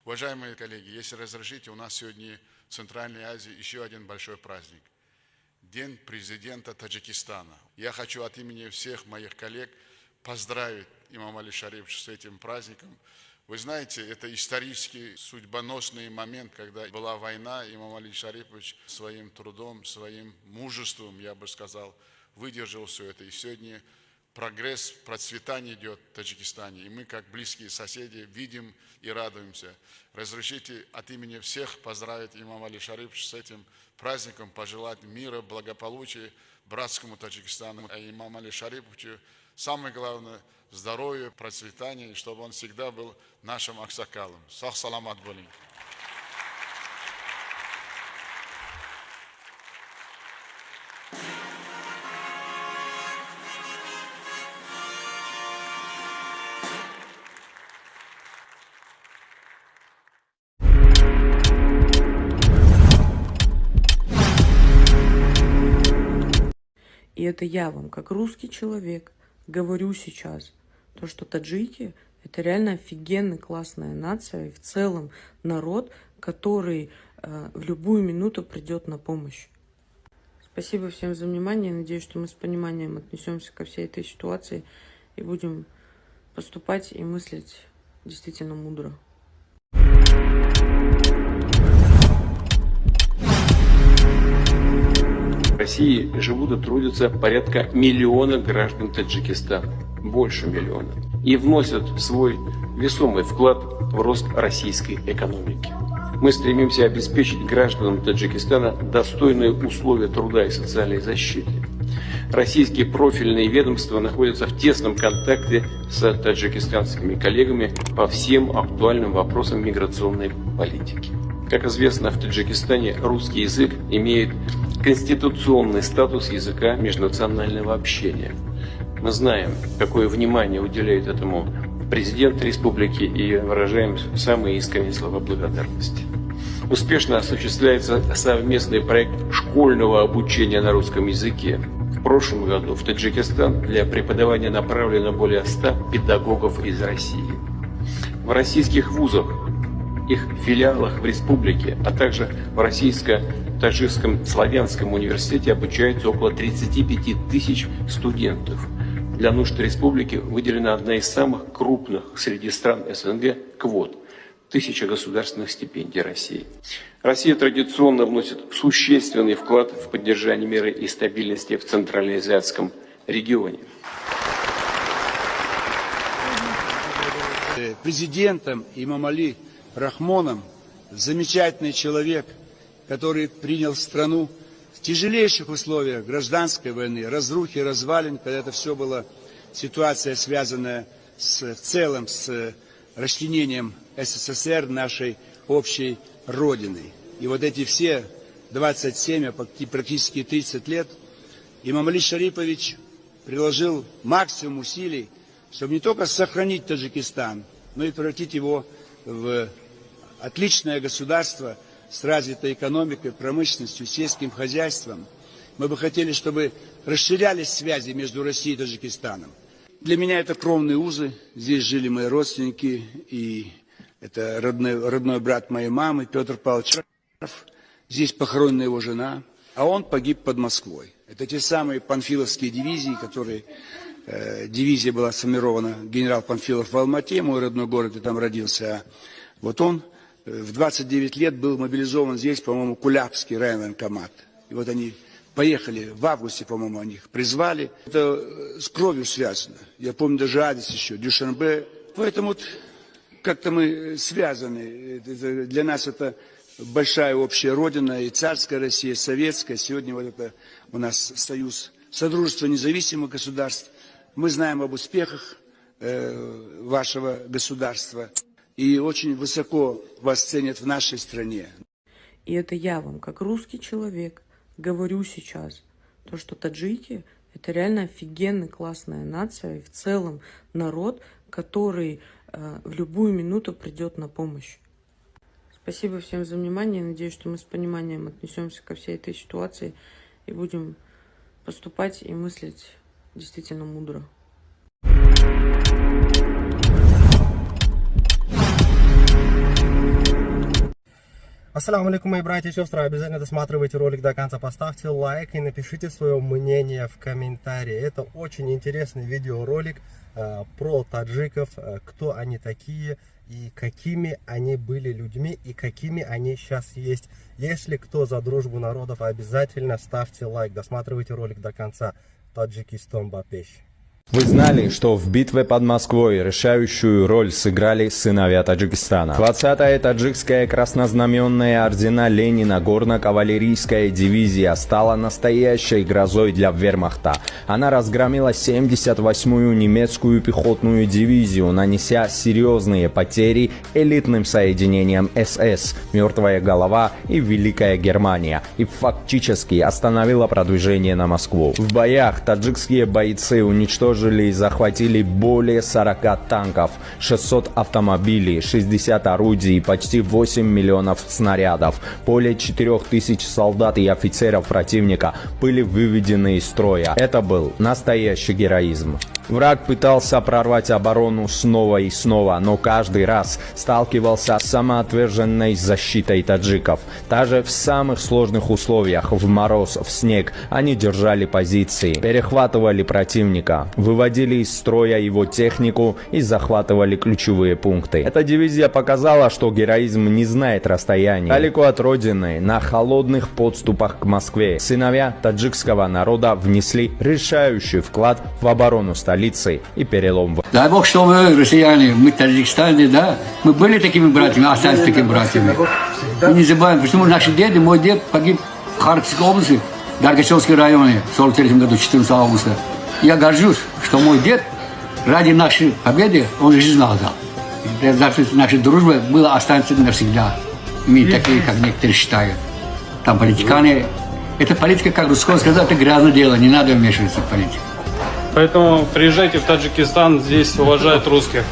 Уважаемые коллеги, если разрешите, у нас сегодня в Центральной Азии еще один большой праздник. День президента Таджикистана. Я хочу от имени всех моих коллег поздравить имама Али Шариповича с этим праздником. Вы знаете, это исторический, судьбоносный момент, когда была война, имам Али Шарипович своим трудом, своим мужеством, я бы сказал, выдержал все это. И сегодня прогресс, процветание идет в Таджикистане. И мы, как близкие соседи, видим и радуемся. Разрешите от имени всех поздравить имама Али Шариповича с этим праздником, пожелать мира, благополучия братскому Таджикистану. А имаму Али Шариповичу самое главное – здоровья, процветания, и чтобы он всегда был нашим аксакалом. Сах саламат болин. И это я вам, как русский человек, говорю сейчас, то, что таджики – это реально офигенная, классная нация, и в целом народ, который в любую минуту придет на помощь. Спасибо всем за внимание. Надеюсь, что мы с пониманием отнесемся ко всей этой ситуации и будем поступать и мыслить действительно мудро. В России живут и трудятся порядка миллиона граждан Таджикистана, больше миллиона, и вносят свой весомый вклад в рост российской экономики. Мы стремимся обеспечить гражданам Таджикистана достойные условия труда и социальной защиты. Российские профильные ведомства находятся в тесном контакте с таджикистанскими коллегами по всем актуальным вопросам миграционной политики. Как известно, в Таджикистане русский язык имеет конституционный статус языка межнационального общения. Мы знаем, какое внимание уделяет этому президент республики, и выражаем самые искренние слова благодарности. Успешно осуществляется совместный проект школьного обучения на русском языке. В прошлом году в Таджикистан для преподавания направлено более 100 педагогов из России. В российских вузах, их филиалах в республике, а также в Российско-Таджикском славянском университете обучаются около 35 тысяч студентов. Для нужд республики выделена одна из самых крупных среди стран СНГ квот – 1000 государственных стипендий России. Россия традиционно вносит существенный вклад в поддержание мира и стабильности в Центральноазиатском регионе. Президентом имам Али Рахмоном замечательный человек, который принял страну в тяжелейших условиях гражданской войны, разрухи, развалин, когда это все была ситуация, связанная в целом с расчленением СССР, нашей общей родиной. И вот эти все 27, а практически 30 лет имам Али Шарипович приложил максимум усилий, чтобы не только сохранить Таджикистан, но и превратить его в отличное государство с развитой экономикой, промышленностью, сельским хозяйством. Мы бы хотели, чтобы расширялись связи между Россией и Таджикистаном. Для меня это кровные узы. Здесь жили мои родственники, и это родной брат моей мамы, Петр Павлович. Здесь похоронена его жена, а он погиб под Москвой. Это те самые панфиловские дивизии, которые... Дивизия была сформирована, генерал Панфилов в Алмате, мой родной город, и там родился. Вот он в 29 лет был мобилизован здесь, по-моему, Кулябский райвоенкомат. И вот они поехали, в августе, по-моему, они их призвали. Это с кровью связано. Я помню даже адрес еще, Дюшанбе. Поэтому вот как-то мы связаны. Для нас это большая общая родина, и царская Россия, советская. Сегодня вот это у нас союз, Содружество независимых государств. Мы знаем об успехах вашего государства и очень высоко вас ценят в нашей стране. И это я вам, как русский человек, говорю сейчас, то, что таджики – это реально офигенная, классная нация, и в целом народ, который в любую минуту придет на помощь. Спасибо всем за внимание. Надеюсь, что мы с пониманием отнесемся ко всей этой ситуации и будем поступать и мыслить действительно мудро. Ассаламу алейкум, мои братья и сестры. Обязательно досматривайте ролик до конца, поставьте лайк и напишите свое мнение в комментарии. Это очень интересный видеоролик про таджиков, кто они такие и какими они были людьми и какими они сейчас есть. Если кто за дружбу народов, обязательно ставьте лайк, досматривайте ролик до конца. Таджикистан Бапеш. Вы знали, что в битве под Москвой решающую роль сыграли сыновья Таджикистана? 20-я таджикская краснознаменная ордена Ленина горно-кавалерийская дивизия стала настоящей грозой для вермахта. Она разгромила 78-ю немецкую пехотную дивизию, нанеся серьезные потери элитным соединениям СС, Мертвая голова и Великая Германия, и фактически остановила продвижение на Москву. В боях таджикские бойцы уничтожили и захватили более 40 танков, 600 автомобилей, 60 орудий и почти 8 миллионов снарядов. Более 4000 солдат и офицеров противника были выведены из строя. Это был настоящий героизм. Враг пытался прорвать оборону снова и снова, но каждый раз сталкивался с самоотверженной защитой таджиков. Даже в самых сложных условиях, в мороз, в снег, они держали позиции, перехватывали противника, выводили из строя его технику и захватывали ключевые пункты. Эта дивизия показала, что героизм не знает расстояний. Далеко от родины, на холодных подступах к Москве, сыновья таджикского народа внесли решающий вклад в оборону столицы и перелом. Дай Бог, что вы, россияне, мы в Таджикистане, да, мы были такими братьями, остались такими братьями. И не забываем, почему наши деды, мой дед погиб в Харьковской области, в Даргачевском районе, в 43 году, 14 августа. Я горжусь, что мой дед ради нашей победы, он жизнь отдал. Наша дружба была, останется навсегда. Мы такие, как некоторые считают. Там политиканы, это политика, как Русского сказал, это грязное дело, не надо вмешиваться в политику. Поэтому приезжайте в Таджикистан, здесь уважают русских.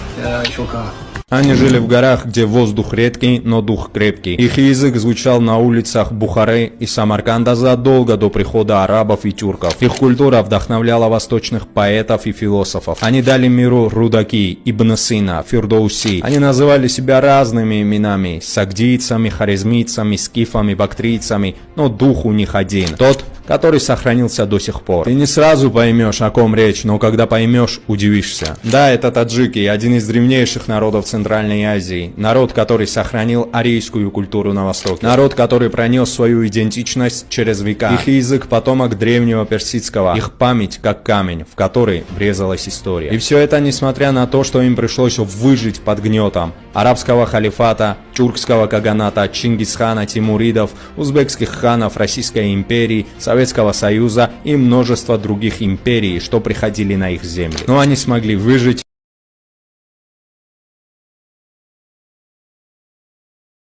Еще как. Они жили в горах, где воздух редкий, но дух крепкий. Их язык звучал на улицах Бухары и Самарканда задолго до прихода арабов и тюрков. Их культура вдохновляла восточных поэтов и философов. Они дали миру Рудаки, Ибн Сина, Фирдоуси. Они называли себя разными именами: сагдийцами, харизмийцами, скифами, бактрийцами, но дух у них один. Тот, который сохранился до сих пор. Ты не сразу поймешь, о ком речь, но когда поймешь, удивишься. Да, это таджики, один из древнейших народов Центральной Азии. Народ, который сохранил арийскую культуру на Востоке. Народ, который пронес свою идентичность через века. Их язык потомок древнего персидского. Их память как камень, в который врезалась история. И все это несмотря на то, что им пришлось выжить под гнетом арабского халифата, тюркского каганата, Чингисхана, Тимуридов, узбекских ханов, Российской империи, Советского Союза и множество других империй, что приходили на их земли. Но они смогли выжить